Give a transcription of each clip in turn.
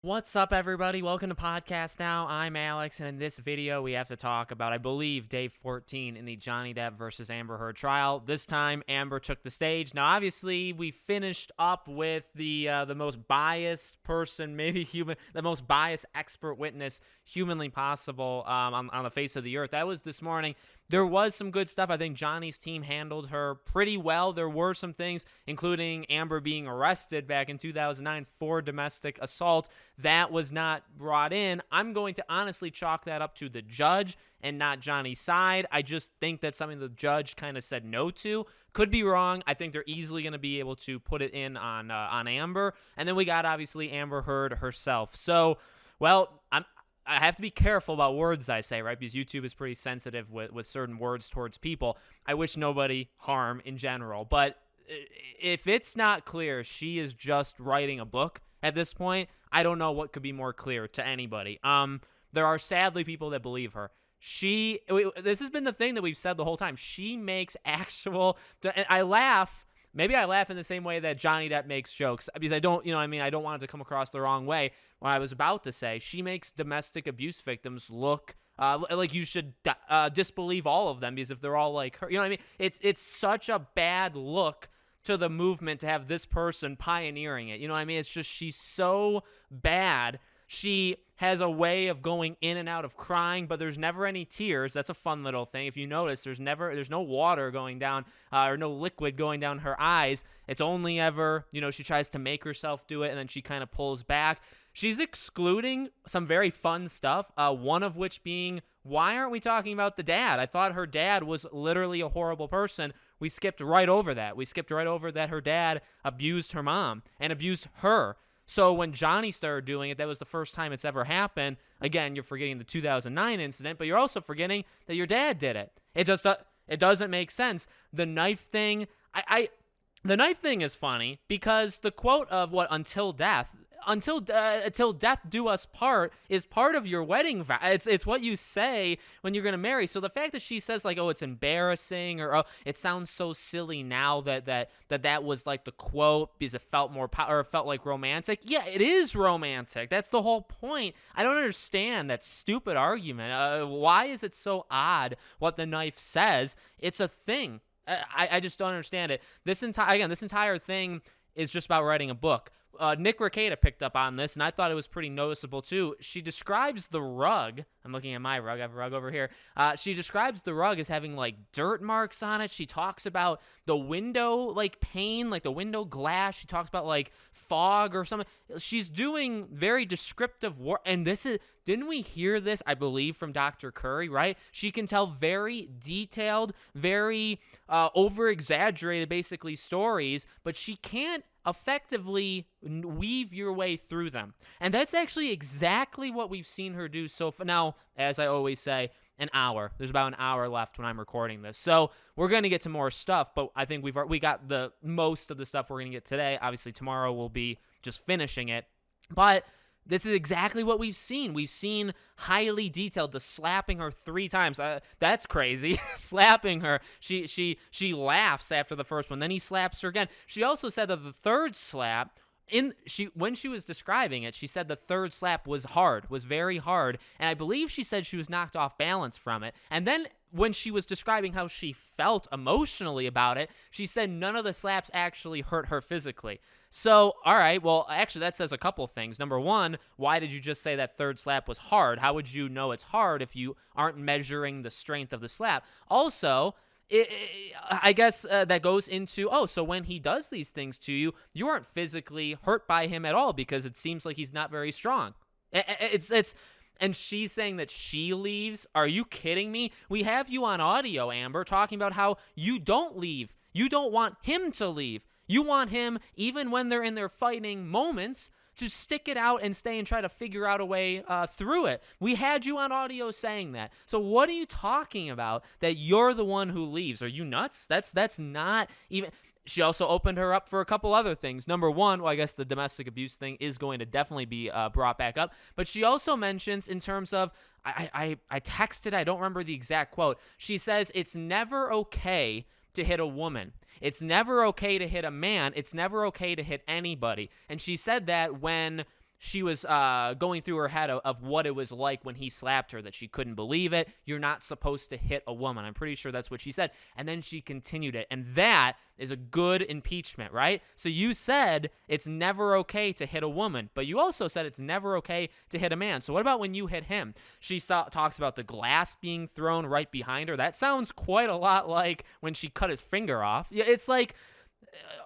What's up, everybody? Welcome to Podcast Now. I'm Alex, and in this video, we have to talk about, I believe, day 14 in the Johnny Depp versus Amber Heard trial. This time, Amber took the stage. Now, obviously, we finished up with the most biased person, maybe the most biased expert witness humanly possible on the face of the earth. That was this morning. There was some good stuff. I think Johnny's team handled her pretty well. There were some things, including Amber being arrested back in 2009 for domestic assault. That was not brought in. I'm going to honestly chalk that up to the judge and not Johnny's side. I just think that's something the judge kind of said no to. Could be wrong. I think they're easily going to be able to put it in on Amber. And then we got, obviously, Amber Heard herself. So, well, I have to be careful about words I say, right? Because YouTube is pretty sensitive with certain words towards people. I wish nobody harm in general. But if it's not clear she is just writing a book at this point, I don't know what could be more clear to anybody. There are sadly people that believe her. This has been the thing that we've said the whole time. She makes actual, and I laugh. Maybe I laugh in the same way that Johnny Depp makes jokes, because I don't want it to come across the wrong way. What I was about to say, she makes domestic abuse victims look like you should disbelieve all of them, because if they're all like her, you know what I mean? It's such a bad look to the movement to have this person pioneering it. You know what I mean? It's just, she's so bad. She has a way of going in and out of crying, but there's never any tears. That's a fun little thing. If you notice, there's no water going down or no liquid going down her eyes. It's only ever, she tries to make herself do it, and then she kind of pulls back. She's excluding some very fun stuff, one of which being, why aren't we talking about the dad? I thought her dad was literally a horrible person. We skipped right over that. We skipped right over that her dad abused her mom and abused her. So when Johnny started doing it, that was the first time it's ever happened. Again, you're forgetting the 2009 incident, but you're also forgetting that your dad did it. It doesn't make sense. The knife thing, the knife thing is funny because the quote of until death do us part is part of your wedding vow. It's what you say when you're going to marry. So the fact that she says like, oh, it's embarrassing, or oh, it sounds so silly now that was like the quote because it felt it felt like romantic. Yeah, it is romantic. That's the whole point. I don't understand that stupid argument. Why is it so odd what the knife says? It's a thing. I just don't understand it. This entire thing is just about writing a book. Nick Rekieta picked up on this, and I thought it was pretty noticeable too. She describes the rug. I'm looking at my rug. I have a rug over here. She describes the rug as having like dirt marks on it. She talks about the window like pane, like the window glass. She talks about like fog or something. She's doing very descriptive work, and didn't we hear this, I believe, from Dr. Curry, right? She can tell very detailed, very over-exaggerated, basically, stories, but she can't effectively weave your way through them. And that's actually exactly what we've seen her do so far. Now, as I always say, an hour. There's about an hour left when I'm recording this. So we're going to get to more stuff, but I think we got the most of the stuff we're going to get today. Obviously, tomorrow we'll be just finishing it. But this is exactly what we've seen. We've seen highly detailed, the slapping her 3 times. That's crazy. Slapping her. She laughs after the first one. Then he slaps her again. She also said that the third slap, when she was describing it, she said the third slap was very hard. And I believe she said she was knocked off balance from it. And then when she was describing how she felt emotionally about it, she said none of the slaps actually hurt her physically. So, all right, well, actually, that says a couple things. Number one, why did you just say that third slap was hard? How would you know it's hard if you aren't measuring the strength of the slap? Also, I guess that goes into, so when he does these things to you, you aren't physically hurt by him at all because it seems like he's not very strong. And she's saying that she leaves? Are you kidding me? We have you on audio, Amber, talking about how you don't leave. You don't want him to leave. You want him, even when they're in their fighting moments, to stick it out and stay and try to figure out a way through it. We had you on audio saying that. So what are you talking about that you're the one who leaves? Are you nuts? That's not even... She also opened her up for a couple other things. Number one, well, I guess the domestic abuse thing is going to definitely be brought back up. But she also mentions in terms of, I texted, I don't remember the exact quote. She says, it's never okay to hit a woman. It's never okay to hit a man. It's never okay to hit anybody. And she said that when she was going through her head of what it was like when he slapped her, that she couldn't believe it. You're not supposed to hit a woman. I'm pretty sure that's what she said. And then she continued it. And that is a good impeachment, right? So you said it's never okay to hit a woman, but you also said it's never okay to hit a man. So what about when you hit him? She talks about the glass being thrown right behind her. That sounds quite a lot like when she cut his finger off. Yeah, it's like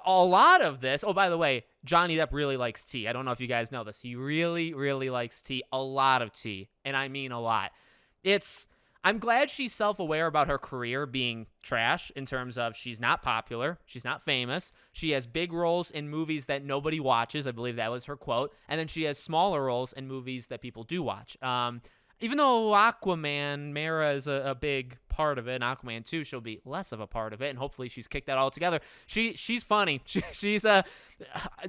a lot of this. Oh, by the way, Johnny Depp really likes tea. I don't know if you guys know this. He really, really likes tea. A lot of tea. And I mean a lot. I'm glad she's self-aware about her career being trash in terms of she's not popular. She's not famous. She has big roles in movies that nobody watches. I believe that was her quote. And then she has smaller roles in movies that people do watch. Even though Aquaman, Mara is a big part of it, and Aquaman 2, she'll be less of a part of it, and hopefully she's kicked that all together. She's funny. She's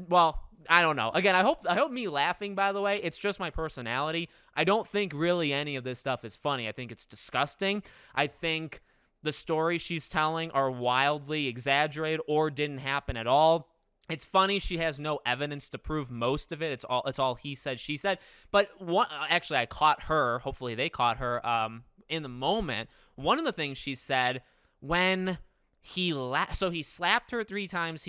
well, I don't know. Again, I hope me laughing, by the way, it's just my personality. I don't think really any of this stuff is funny. I think it's disgusting. I think the stories she's telling are wildly exaggerated or didn't happen at all. It's funny she has no evidence to prove most of it. It's all he said, she said. But actually, I caught her. Hopefully, they caught her in the moment. One of the things she said when so he slapped her 3 times.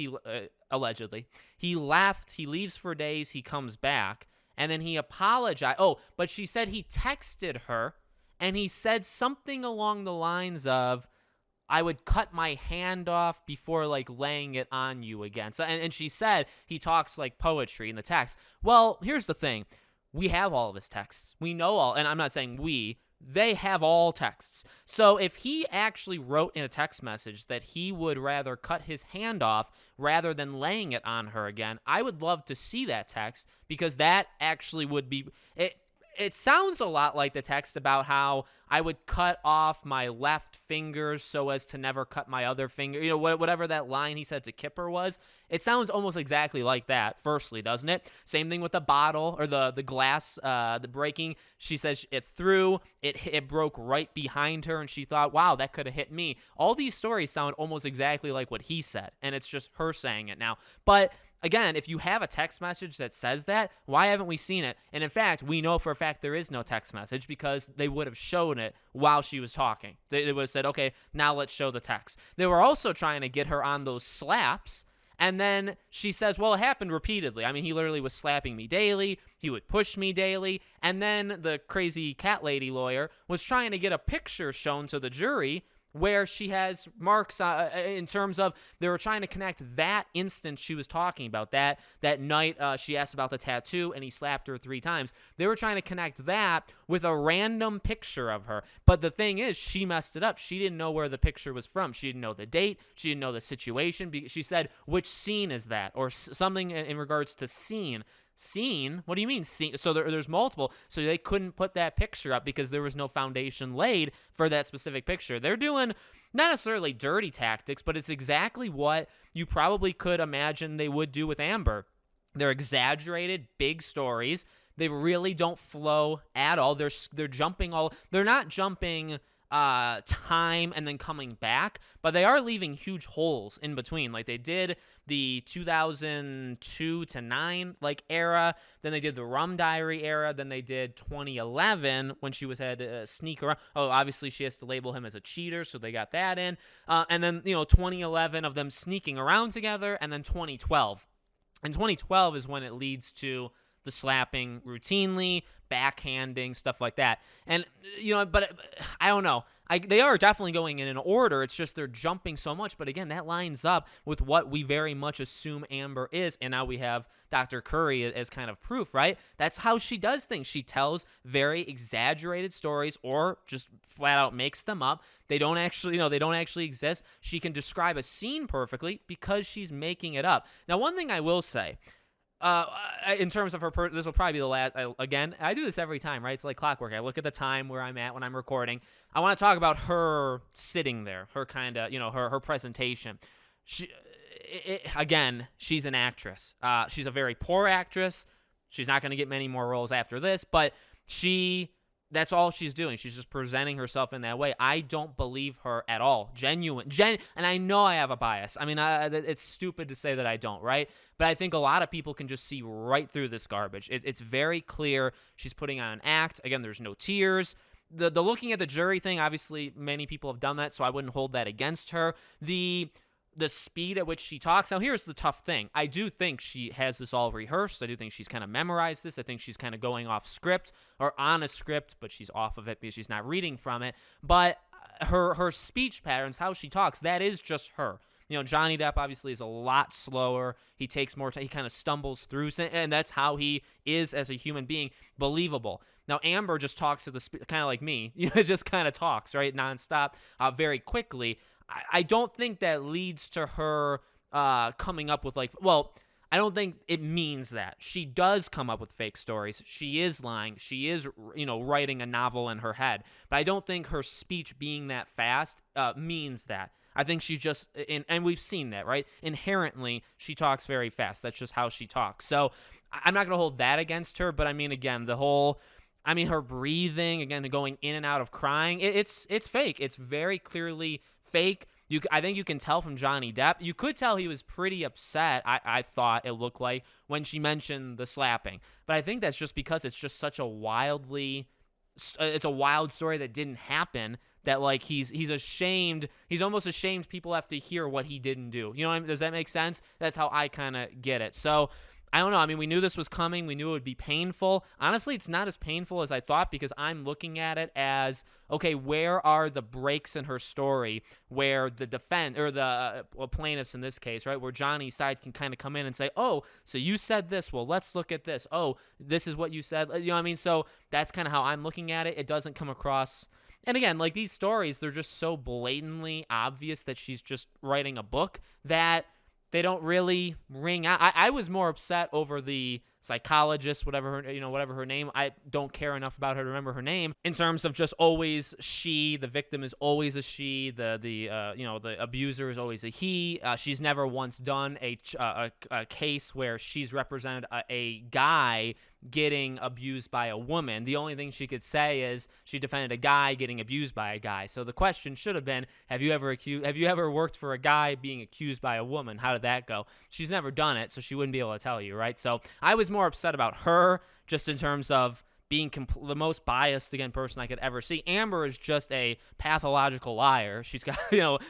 Allegedly, he left. He leaves for days. He comes back, and then he apologized. Oh, but she said he texted her, and he said something along the lines of, I would cut my hand off before, like, laying it on you again. So, and she said he talks like poetry in the text. Well, here's the thing. We have all of his texts. We know all, and I'm not saying they have all texts. So if he actually wrote in a text message that he would rather cut his hand off rather than laying it on her again, I would love to see that text, because that actually would be it. It sounds a lot like the text about how I would cut off my left fingers so as to never cut my other finger. You know, whatever that line he said to Kipper was. It sounds almost exactly like that, firstly, doesn't it? Same thing with the bottle or the glass, the breaking. She says it threw, it broke right behind her, and she thought, wow, that could have hit me. All these stories sound almost exactly like what he said, and it's just her saying it now. But again, if you have a text message that says that, why haven't we seen it? And in fact, we know for a fact there is no text message, because they would have shown it while she was talking. They would have said, okay, now let's show the text. They were also trying to get her on those slaps, and then she says, well, it happened repeatedly. I mean, he literally was slapping me daily. He would push me daily. And then the crazy cat lady lawyer was trying to get a picture shown to the jury where she has marks in terms of they were trying to connect that instance she was talking about, that night she asked about the tattoo and he slapped her 3 times. They were trying to connect that with a random picture of her. But the thing is, she messed it up. She didn't know where the picture was from. She didn't know the date. She didn't know the situation. She said, which scene is that? Or something in regards to scene. Scene? What do you mean scene? So there's multiple. So they couldn't put that picture up because there was no foundation laid for that specific picture. They're doing not necessarily dirty tactics, but it's exactly what you probably could imagine they would do with Amber. They're exaggerated, big stories. They really don't flow at all. They're jumping all. They're not jumping time and then coming back, but they are leaving huge holes in between, like they did the 2002 to 9 like era, then they did the Rum Diary era, then they did 2011 when she had to sneak around. Oh, obviously she has to label him as a cheater, so they got that in, and then 2011 of them sneaking around together, and then 2012, and 2012 is when it leads to the slapping routinely, backhanding, stuff like that. And, but I don't know. They are definitely going in an order. It's just they're jumping so much. But again, that lines up with what we very much assume Amber is. And now we have Dr. Curry as kind of proof, right? That's how she does things. She tells very exaggerated stories or just flat out makes them up. They don't actually, they don't actually exist. She can describe a scene perfectly because she's making it up. Now, one thing I will say, in terms of her, this will probably be the last. I do this every time, right? It's like clockwork. I look at the time where I'm at when I'm recording. I want to talk about her sitting there, her kind of, her presentation. Again, she's an actress. She's a very poor actress. She's not going to get many more roles after this, but she That's all she's doing. She's just presenting herself in that way. I don't believe her at all. And I know I have a bias. I mean, it's stupid to say that I don't, right? But I think a lot of people can just see right through this garbage. It's very clear she's putting on an act. Again, there's no tears. The looking at the jury thing, obviously, many people have done that, so I wouldn't hold that against her. The speed at which she talks. Now, here's the tough thing. I do think she has this all rehearsed. I do think she's kind of memorized this. I think she's kind of going off script or on a script, but she's off of it because she's not reading from it. But her speech patterns, how she talks, that is just her. You know, Johnny Depp obviously is a lot slower. He takes more time. He kind of stumbles through, and that's how he is as a human being, believable. Now, Amber just talks at the kind of like me. You know, just kind of talks, right, nonstop, very quickly. I don't think that leads to her coming up with I don't think it means that. She does come up with fake stories. She is lying. She is, writing a novel in her head. But I don't think her speech being that fast means that. I think she just, and we've seen that, right? Inherently, she talks very fast. That's just how she talks. So I'm not going to hold that against her. But I mean, again, her breathing, again, going in and out of crying, it's fake. It's very clearly fake. I think you can tell from Johnny Depp. You could tell he was pretty upset, I thought it looked like, when she mentioned the slapping. But I think that's just because it's just such a wild story that didn't happen, that like he's ashamed. He's almost ashamed people have to hear what he didn't do. You know what I mean? Does that make sense? That's how I kind of get it. So I don't know. I mean, we knew this was coming. We knew it would be painful. Honestly, it's not as painful as I thought, because I'm looking at it as, okay, where are the breaks in her story where the plaintiffs in this case, right, where Johnny's side can kind of come in and say, oh, so you said this. Well, let's look at this. Oh, this is what you said. You know what I mean? So that's kind of how I'm looking at it. It doesn't come across. And again, like these stories, they're just so blatantly obvious that she's just writing a book that they don't really ring out. I was more upset over the psychologist, whatever her name. I don't care enough about her to remember her name. In terms of just always she, the victim is always a she. The abuser is always a he. She's never once done a case where she's represented a guy getting abused by a woman. The only thing she could say is she defended a guy getting abused by a guy. So the question should have been, have you ever worked for a guy being accused by a woman? How did that go? She's never done it, so she wouldn't be able to tell you, right? So I was more upset about her, just in terms of being the most biased, again, person I could ever see. Amber is just a pathological liar. She's got,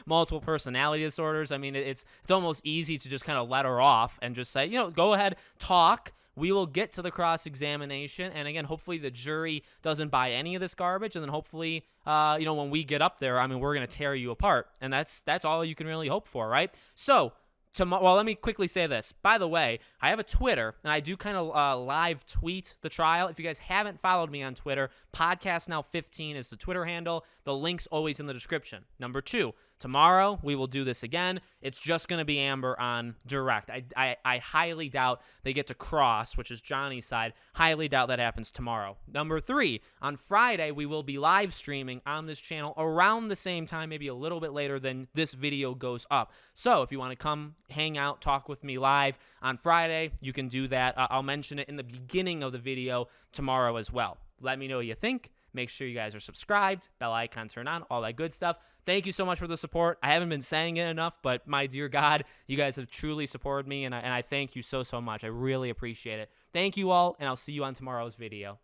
multiple personality disorders. I mean, it's almost easy to just kind of let her off and just say, go ahead, talk. We will get to the cross-examination, and again, hopefully the jury doesn't buy any of this garbage, and then hopefully, when we get up there, I mean, we're going to tear you apart, and that's all you can really hope for, right? So, let me quickly say this. By the way, I have a Twitter, and I do kind of live tweet the trial. If you guys haven't followed me on Twitter, PodcastNow15 is the Twitter handle. The link's always in the description. Number 2, tomorrow we will do this again. It's just going to be Amber on direct. I highly doubt they get to cross, which is Johnny's side. Highly doubt that happens tomorrow. Number 3, on Friday, we will be live streaming on this channel around the same time, maybe a little bit later than this video goes up. So if you want to come hang out, talk with me live on Friday, you can do that. I'll mention it in the beginning of the video tomorrow as well. Let me know what you think. Make sure you guys are subscribed, bell icon turned on, all that good stuff. Thank you so much for the support. I haven't been saying it enough, but my dear God, you guys have truly supported me, and I thank you so much. I really appreciate it. Thank you all, and I'll see you on tomorrow's video.